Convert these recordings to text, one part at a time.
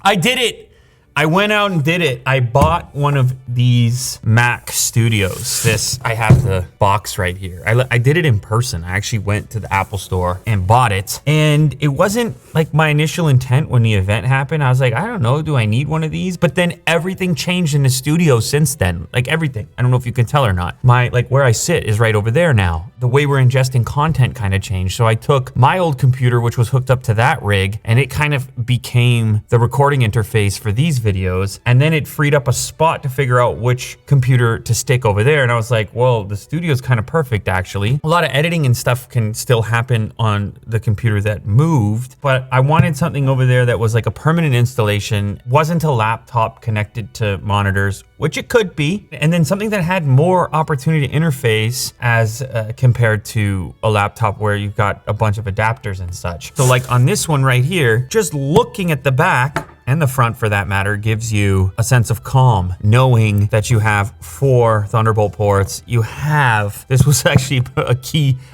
I did it. I went out and did it. I bought one of these Mac Studios. I have the box right here. I did it in person. I actually went to the Apple store and bought it. And it wasn't like my initial intent when the event happened. I was like, I don't know, do I need one of these? But then everything changed in the studio since then. Like everything. I don't know if you can tell or not. Like where I sit is right over there now. The way we're ingesting content kind of changed. So I took my old computer, which was hooked up to that rig, and it kind of became the recording interface for these videos. And then it freed up a spot to figure out which computer to stick over there. And I was like, well, the studio's kind of perfect actually. A lot of editing and stuff can still happen on the computer that moved, but I wanted something over there that was like a permanent installation, wasn't a laptop connected to monitors, which it could be, and then something that had more opportunity to interface as compared to a laptop where you've got a bunch of adapters and such. So like on this one right here, just looking at the back, and the front for that matter, gives you a sense of calm, knowing that you have 4 Thunderbolt ports. You have, this was actually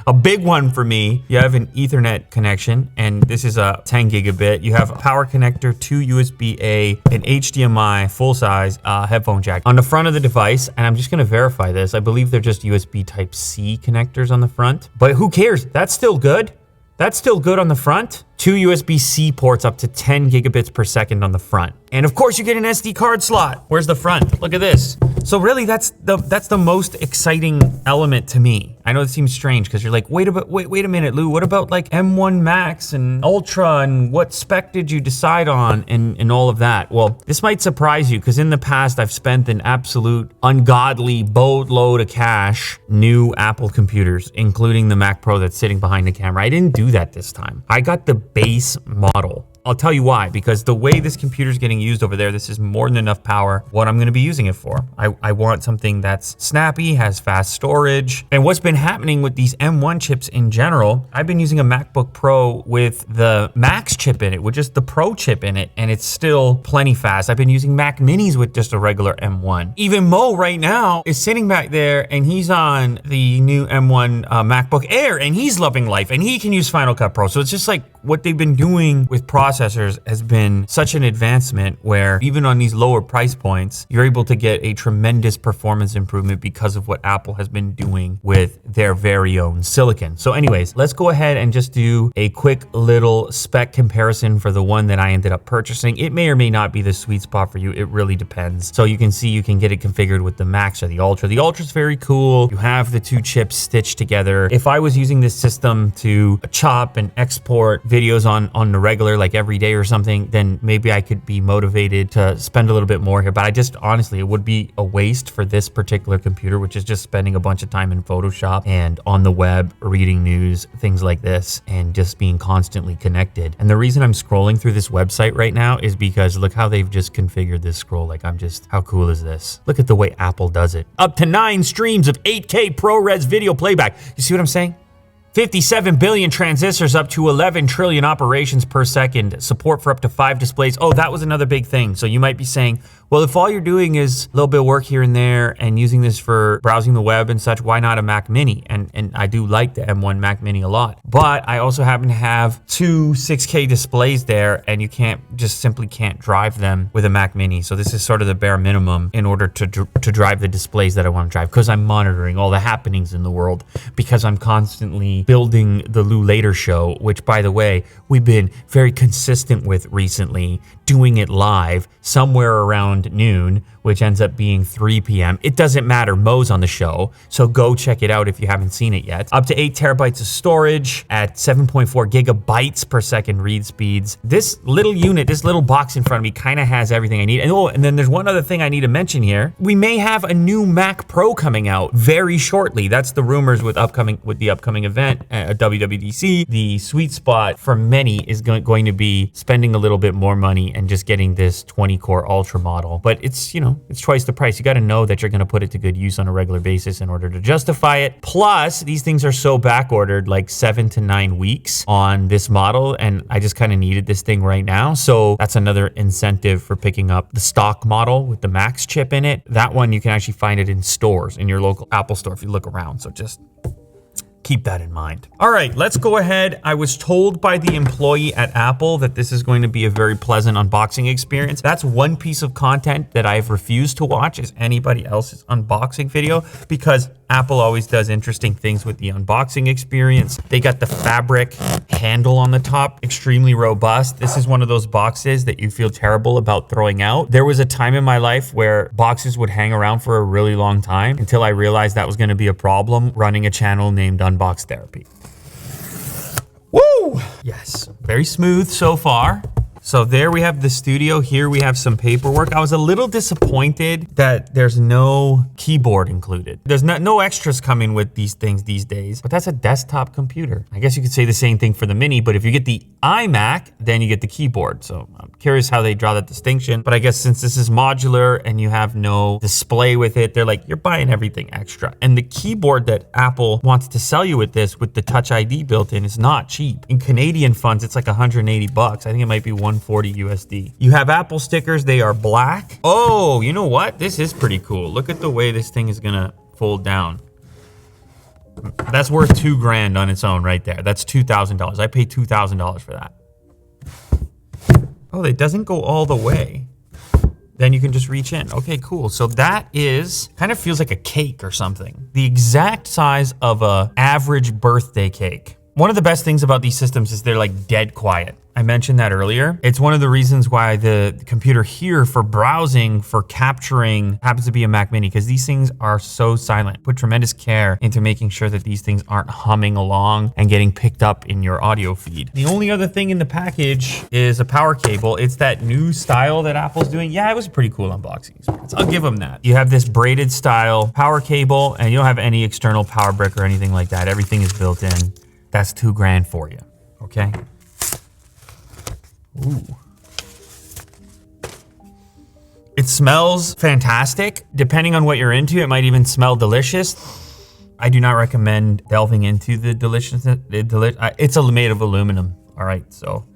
a big one for me. You have an Ethernet connection, and this is a 10 gigabit. You have a power connector, 2 USB-A, an HDMI full-size headphone jack on the front of the device. And I'm just gonna verify this. I believe they're just USB Type-C connectors on the front, but who cares? That's still good. That's still good on the front. 2 USB-C ports up to 10 gigabits per second on the front. And of course you get an SD card slot. Where's the front? Look at this. So really that's the most exciting element to me. I know it seems strange because you're like, wait a minute, Lou, what about like M1 Max and Ultra and what spec did you decide on and all of that? Well, this might surprise you because in the past I've spent an absolute ungodly boatload of cash new Apple computers, including the Mac Pro that's sitting behind the camera. I didn't do that this time. I got the base model. I'll tell you why, because the way this computer is getting used over there, this is more than enough power what I'm gonna be using it for. I want something that's snappy, has fast storage. And what's been happening with these M1 chips in general, I've been using a MacBook Pro with the Max chip in it, with just the Pro chip in it, and it's still plenty fast. I've been using Mac Minis with just a regular M1. Even Mo right now is sitting back there and he's on the new M1 MacBook Air and he's loving life and he can use Final Cut Pro. So it's just like what they've been doing with processors has been such an advancement where even on these lower price points, you're able to get a tremendous performance improvement because of what Apple has been doing with their very own silicon. So anyways, let's go ahead and just do a quick little spec comparison for the one that I ended up purchasing. It may or may not be the sweet spot for you. It really depends. So you can see you can get it configured with the Max or the Ultra. The Ultra is very cool. You have the 2 chips stitched together. If I was using this system to chop and export videos on the regular, like every day or something, then maybe I could be motivated to spend a little bit more here. But I just honestly, it would be a waste for this particular computer, which is just spending a bunch of time in Photoshop and on the web, reading news, things like this, and just being constantly connected. And the reason I'm scrolling through this website right now is because look how they've just configured this scroll. Like how cool is this? Look at the way Apple does it. Up to 9 streams of 8K ProRes video playback. You see what I'm saying? 57 billion transistors, up to 11 trillion operations per second, support for up to 5 displays. Oh, that was another big thing. So you might be saying, well, if all you're doing is a little bit of work here and there and using this for browsing the web and such, why not a Mac Mini? And I do like the M1 Mac Mini a lot. But I also happen to have 2 6K displays there, and you simply can't drive them with a Mac Mini. So this is sort of the bare minimum in order to drive the displays that I want to drive, because I'm monitoring all the happenings in the world, because I'm constantly building the Lou Later show, which, by the way, we've been very consistent with recently, doing it live somewhere around noon, which ends up being 3 p.m. It doesn't matter, Mo's on the show, so go check it out if you haven't seen it yet. Up to 8 terabytes of storage at 7.4 gigabytes per second read speeds. This little unit, this little box in front of me kind of has everything I need. And and then there's one other thing I need to mention here. We may have a new Mac Pro coming out very shortly. That's the rumors with the upcoming event at WWDC. The sweet spot for many is going to be spending a little bit more money and just getting this 20-core Ultra model. But it's, it's twice the price. You got to know that you're going to put it to good use on a regular basis in order to justify it. Plus, these things are so back ordered, like 7 to 9 weeks on this model, and I just kind of needed this thing right now. So that's another incentive for picking up the stock model with the Max chip in it. That one, you can actually find it in stores, in your local Apple store if you look around. So just keep that in mind. All right, let's go ahead. I was told by the employee at Apple that this is going to be a very pleasant unboxing experience. That's one piece of content that I've refused to watch is anybody else's unboxing video, because Apple always does interesting things with the unboxing experience. They got the fabric handle on the top, extremely robust. This is one of those boxes that you feel terrible about throwing out. There was a time in my life where boxes would hang around for a really long time until I realized that was going to be a problem running a channel named Unbox Therapy. Woo! Yes, very smooth so far. So there we have the studio. Here we have some paperwork. I was a little disappointed that there's no keyboard included. There's no extras coming with these things these days, but that's a desktop computer. I guess you could say the same thing for the Mini, but if you get the iMac, then you get the keyboard. So I'm curious how they draw that distinction, but I guess since this is modular and you have no display with it, they're like, you're buying everything extra. And the keyboard that Apple wants to sell you with this, with the Touch ID built in, is not cheap. In Canadian funds, it's like 180 bucks. I think it might be 140 USD. You have Apple stickers. They are black. Oh, you know what? This is pretty cool. Look at the way this thing is gonna fold down. That's worth $2,000 on its own right there. That's $2,000. I paid $2,000 for that. Oh, it doesn't go all the way. Then you can just reach in. Okay, cool. So that is, kind of feels like a cake or something. The exact size of a average birthday cake. One of the best things about these systems is they're like dead quiet. I mentioned that earlier. It's one of the reasons why the computer here for browsing, for capturing, happens to be a Mac Mini, because these things are so silent. Put tremendous care into making sure that these things aren't humming along and getting picked up in your audio feed. The only other thing in the package is a power cable. It's that new style that Apple's doing. Yeah, it was a pretty cool unboxing experience. I'll give them that. You have this braided style power cable, and you don't have any external power brick or anything like that. Everything is built in. That's $2,000 for you, okay? Ooh. It smells fantastic. Depending on what you're into, it might even smell delicious. I do not recommend delving into the deliciousness. It's made of aluminum, all right, so.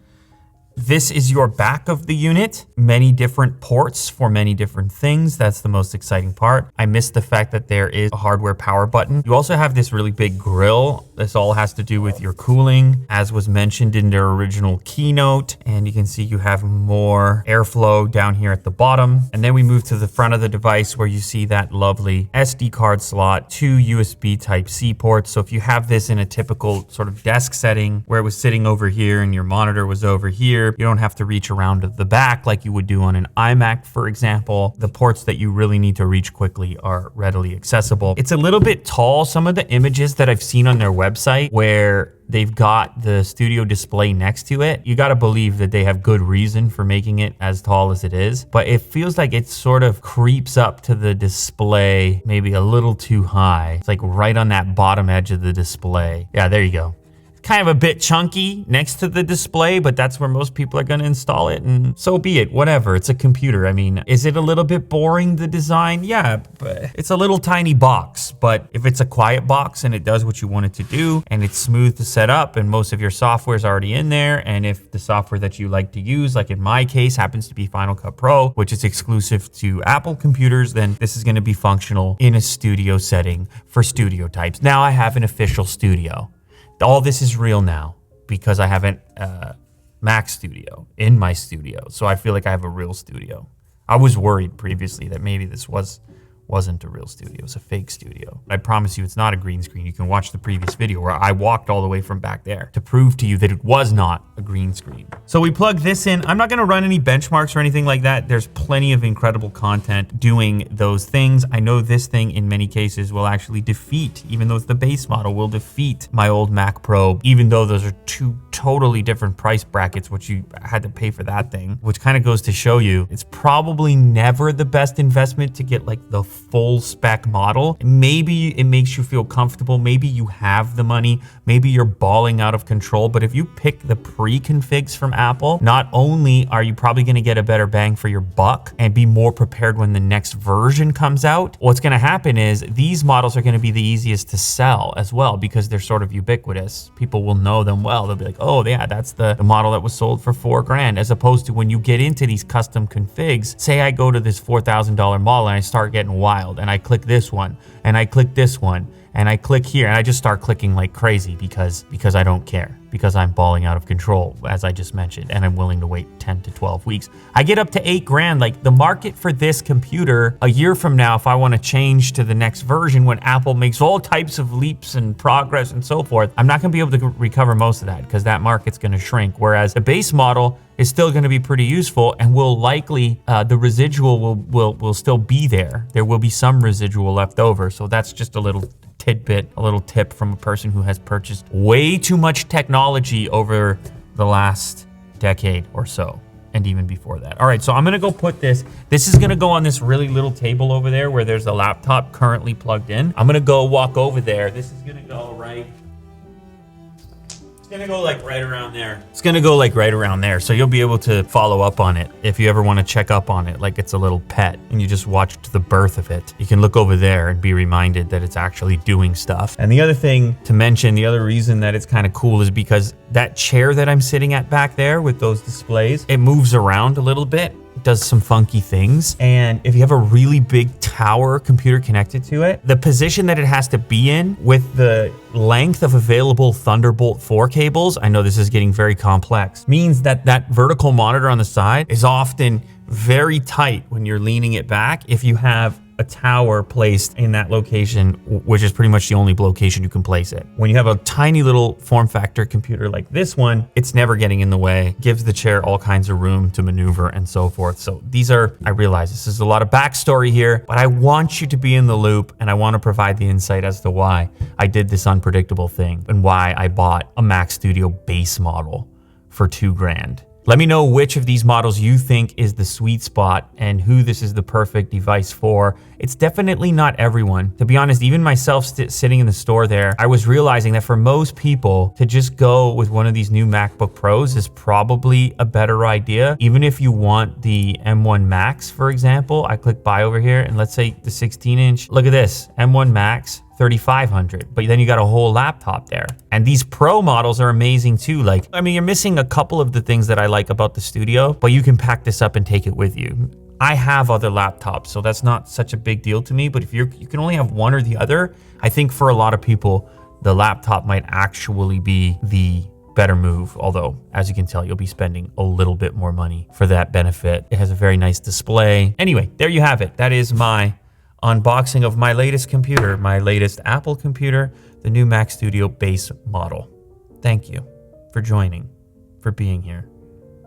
This is your back of the unit. Many different ports for many different things. That's the most exciting part. I missed the fact that there is a hardware power button. You also have this really big grill. This all has to do with your cooling, as was mentioned in their original keynote. And you can see you have more airflow down here at the bottom. And then we move to the front of the device where you see that lovely SD card slot, 2 USB Type-C ports. So if you have this in a typical sort of desk setting where it was sitting over here and your monitor was over here, you don't have to reach around to the back like you would do on an iMac, for example. The ports that you really need to reach quickly are readily accessible. It's a little bit tall. Some of the images that I've seen on their website where they've got the studio display next to it, you gotta believe that they have good reason for making it as tall as it is. But it feels like it sort of creeps up to the display maybe a little too high. It's like right on that bottom edge of the display. Yeah, there you go. Kind of a bit chunky next to the display, but that's where most people are gonna install it, and so be it, whatever. It's a computer. I mean, is it a little bit boring, the design? Yeah, but it's a little tiny box, but if it's a quiet box and it does what you want it to do, and it's smooth to set up, and most of your software is already in there, and if the software that you like to use, like in my case, happens to be Final Cut Pro, which is exclusive to Apple computers, then this is gonna be functional in a studio setting for studio types. Now I have an official studio. All this is real now because I have a Mac studio in my studio. So I feel like I have a real studio. I was worried previously that maybe this wasn't a real studio, it was a fake studio. I promise you it's not a green screen. You can watch the previous video where I walked all the way from back there to prove to you that it was not a green screen. So we plug this in. I'm not gonna run any benchmarks or anything like that. There's plenty of incredible content doing those things. I know this thing in many cases will actually defeat, even though it's the base model, will defeat my old Mac Pro, even though those are two totally different price brackets, which you had to pay for that thing, which kind of goes to show you it's probably never the best investment to get like the full spec model. Maybe it makes you feel comfortable. Maybe you have the money. Maybe you're balling out of control. But if you pick the pre-configs from Apple, not only are you probably going to get a better bang for your buck and be more prepared when the next version comes out, what's going to happen is these models are going to be the easiest to sell as well because they're sort of ubiquitous. People will know them well. They'll be like, oh yeah, that's the model that was sold for $4,000, as opposed to when you get into these custom configs. Say I go to this $4,000 model and I start getting wild and I click this one and I click this one and I click here and I just start clicking like crazy because I don't care, because I'm balling out of control, as I just mentioned, and I'm willing to wait 10 to 12 weeks. I get up to $8,000. Like, the market for this computer a year from now, if I want to change to the next version when Apple makes all types of leaps and progress and so forth, I'm not going to be able to recover most of that because that market's going to shrink. Whereas the base model is still going to be pretty useful and will likely, the residual will still be there. There will be some residual left over. So that's just a little tidbit, a little tip from a person who has purchased way too much technology over the last decade or so, and even before that. All right, so I'm gonna go put this is gonna go on this really little table over there where there's a laptop currently plugged in. I'm gonna go walk over there. This is gonna go right, it's gonna go like right around there. It's gonna go like right around there. So you'll be able to follow up on it if you ever wanna check up on it, like it's a little pet and you just watched the birth of it. You can look over there and be reminded that it's actually doing stuff. And the other thing to mention, the other reason that it's kind of cool is because that chair that I'm sitting at back there with those displays, it moves around a little bit, does some funky things. And if you have a really big tower computer connected to it, the position that it has to be in with the length of available Thunderbolt 4 cables, I know this is getting very complex, means that that vertical monitor on the side is often very tight when you're leaning it back if you have a tower placed in that location, which is pretty much the only location you can place it. When you have a tiny little form factor computer like this one, it's never getting in the way, gives the chair all kinds of room to maneuver and so forth. So these are, I realize this is a lot of backstory here, but I want you to be in the loop and I want to provide the insight as to why I did this unpredictable thing and why I bought a Mac Studio base model for $2,000. Let me know which of these models you think is the sweet spot and who this is the perfect device for. It's definitely not everyone. To be honest, even myself sitting in the store there, I was realizing that for most people to just go with one of these new MacBook Pros is probably a better idea. Even if you want the M1 Max, for example, I click buy over here and let's say the 16-inch. Look at this, M1 Max. 3,500, but then you got a whole laptop there. And these Pro models are amazing too. Like, I mean, you're missing a couple of the things that I like about the Studio, but you can pack this up and take it with you. I have other laptops, so that's not such a big deal to me, but if you can only have one or the other, I think for a lot of people, the laptop might actually be the better move. Although, as you can tell, you'll be spending a little bit more money for that benefit. It has a very nice display. Anyway, there you have it. That is my unboxing of my latest computer, my latest Apple computer, the new Mac Studio base model. Thank you for joining, for being here,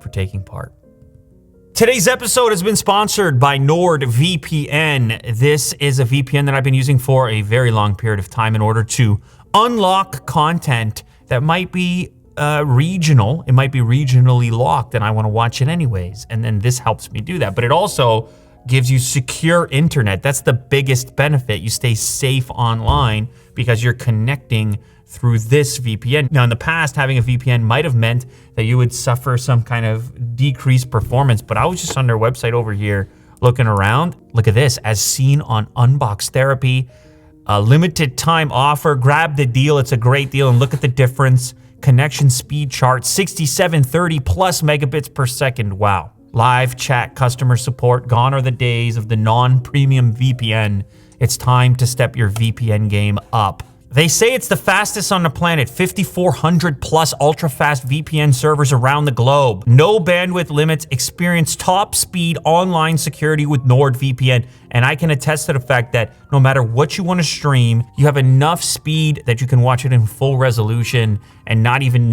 for taking part. Today's episode has been sponsored by NordVPN. This is a VPN that I've been using for a very long period of time in order to unlock content that might be regional. It might be regionally locked and I want to watch it anyways. And then this helps me do that. But it also gives you secure internet. That's the biggest benefit. You stay safe online because you're connecting through this VPN. Now, in the past, having a VPN might have meant that you would suffer some kind of decreased performance, but I was just on their website over here looking around. Look at this, as seen on Unbox Therapy, a limited time offer. Grab the deal, it's a great deal, and look at the difference. Connection speed chart, 6730 plus megabits per second, wow. Live chat, customer support, gone are the days of the non-premium VPN. It's time to step your VPN game up. They say it's the fastest on the planet, 5,400 plus ultra-fast VPN servers around the globe. No bandwidth limits, experience top speed online security with NordVPN. And I can attest to the fact that no matter what you want to stream, you have enough speed that you can watch it in full resolution and not even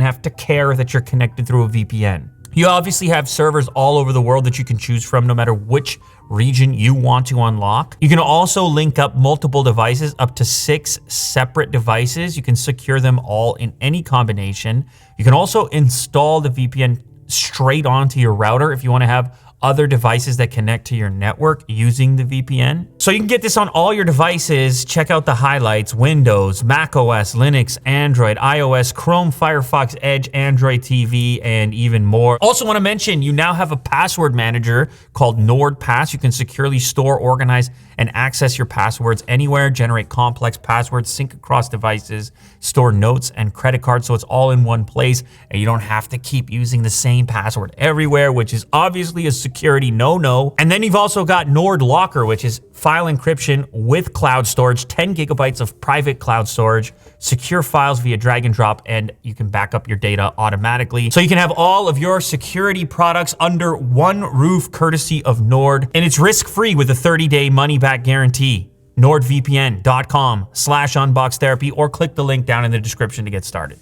have to care that you're connected through a VPN. You obviously have servers all over the world that you can choose from no matter which region you want to unlock. You can also link up multiple devices, up to 6 separate devices. You can secure them all in any combination. You can also install the VPN straight onto your router if you want to have other devices that connect to your network using the VPN. So you can get this on all your devices. Check out the highlights: Windows, Mac OS, Linux, Android, iOS, Chrome, Firefox, Edge, Android TV, and even more. Also want to mention, you now have a password manager called NordPass. You can securely store, organize, and access your passwords anywhere, generate complex passwords, sync across devices, store notes and credit cards, so it's all in one place, and you don't have to keep using the same password everywhere, which is obviously a security no-no. And then you've also got Nord Locker, which is file encryption with cloud storage, 10 gigabytes of private cloud storage, secure files via drag and drop, and you can back up your data automatically. So you can have all of your security products under one roof courtesy of Nord, and it's risk-free with a 30-day money-back guarantee. NordVPN.com/unboxtherapy, or click the link down in the description to get started.